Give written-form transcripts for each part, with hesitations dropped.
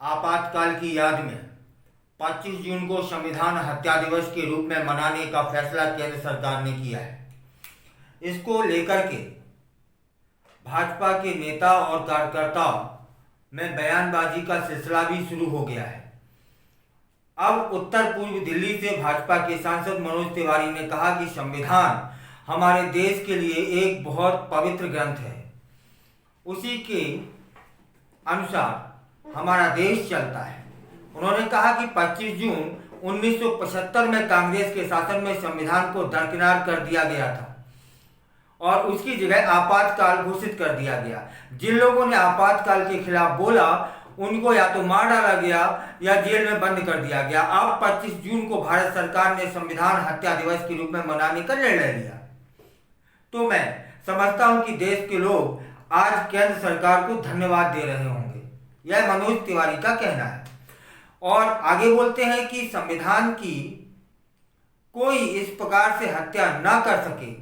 आपातकाल की याद में 25 जून को संविधान हत्या दिवस के रूप में मनाने का फैसला केंद्र सरकार ने किया है। इसको लेकर के भाजपा के नेता और कार्यकर्ताओं में बयानबाजी का सिलसिला भी शुरू हो गया है। अब उत्तर पूर्व दिल्ली से भाजपा के सांसद मनोज तिवारी ने कहा कि संविधान हमारे देश के लिए एक बहुत पवित्र ग्रंथ है। उसी के अनुसार हमारा देश चलता है। उन्होंने कहा कि 25 जून 1975 में कांग्रेस के शासन में संविधान को दरकिनार कर दिया गया था और उसकी जगह आपातकाल घोषित कर दिया गया। जिन लोगों ने आपातकाल के खिलाफ बोला उनको या तो मार डाला गया या जेल में बंद कर दिया गया। अब 25 जून को भारत सरकार ने संविधान हत्या दिवस के रूप में मनाने का निर्णय लिया, तो मैं समझता हूं कि देश के लोग आज केंद्र सरकार को धन्यवाद दे रहे होंगे। यह मनोज तिवारी का कहना है। और आगे बोलते हैं कि संविधान की कोई इस प्रकार से हत्या ना कर सके,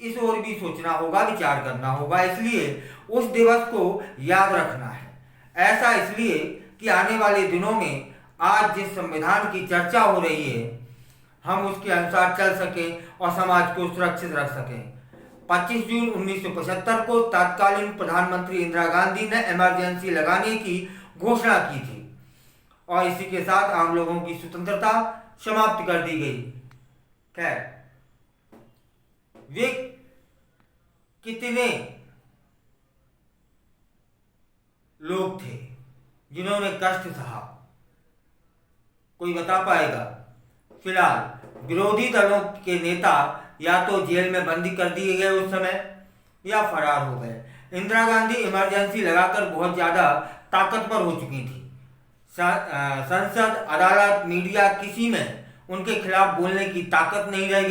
इस ओर भी सोचना होगा, विचार करना होगा। इसलिए उस दिवस को याद रखना है। ऐसा इसलिए कि आने वाले दिनों में आज जिस संविधान की चर्चा हो रही है हम उसके अनुसार चल सकें और समाज को सुरक्षित रख सकें। 25 जून 1975 को तत्कालीन प्रधानमंत्री इंदिरा गांधी ने इमरजेंसी लगाने की घोषणा की थी और इसी के साथ आम लोगों की स्वतंत्रता समाप्त कर दी गई। खैर, वे कितने लोग थे जिन्होंने कष्ट सहा, कोई बता पाएगा? फिलहाल विरोधी दलों के नेता या तो जेल में बंदी कर दिए गए उस समय या फरार हो गए। इंदिरा गांधी इमरजेंसी लगाकर बहुत ज्यादा ताकतवर हो चुकी थी। संसद, अदालत, मीडिया, किसी में उनके खिलाफ बोलने की ताकत नहीं रह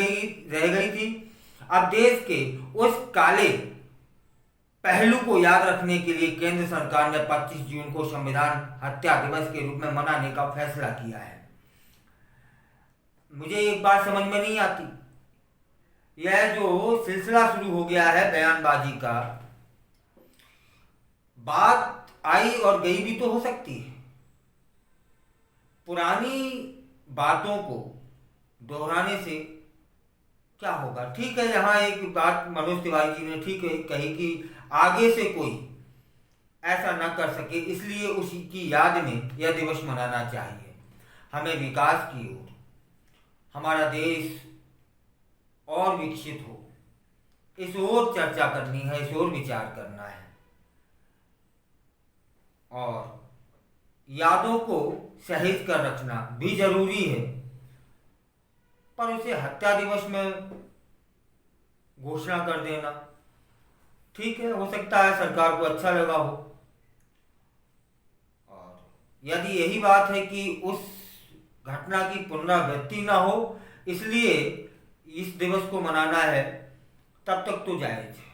गई थी। अब देश के उस काले पहलू को याद रखने के लिए केंद्र सरकार ने 25 जून को संविधान हत्या दिवस के रूप में मनाने का फैसला किया है। मुझे एक बात समझ में नहीं आती, यह जो सिलसिला शुरू हो गया है बयानबाजी का, बात आई और गई भी तो हो सकती है। पुरानी बातों को दोहराने से क्या होगा? ठीक है, यहाँ एक बात मनोज तिवारी जी ने ठीक कही कि आगे से कोई ऐसा न कर सके, इसलिए उसी की याद में यह दिवस मनाना चाहिए। हमें विकास की ओर, हमारा देश और विकसित हो, इस ओर चर्चा करनी है, इस ओर विचार करना है और यादों को सहेज कर रखना भी जरूरी है। पर उसे हत्या दिवस में घोषणा कर देना ठीक है, हो सकता है सरकार को अच्छा लगा हो। और यदि यही बात है कि उस घटना की पुनरावृत्ति ना हो इसलिए इस दिवस को मनाना है, तब तक तो जायज है।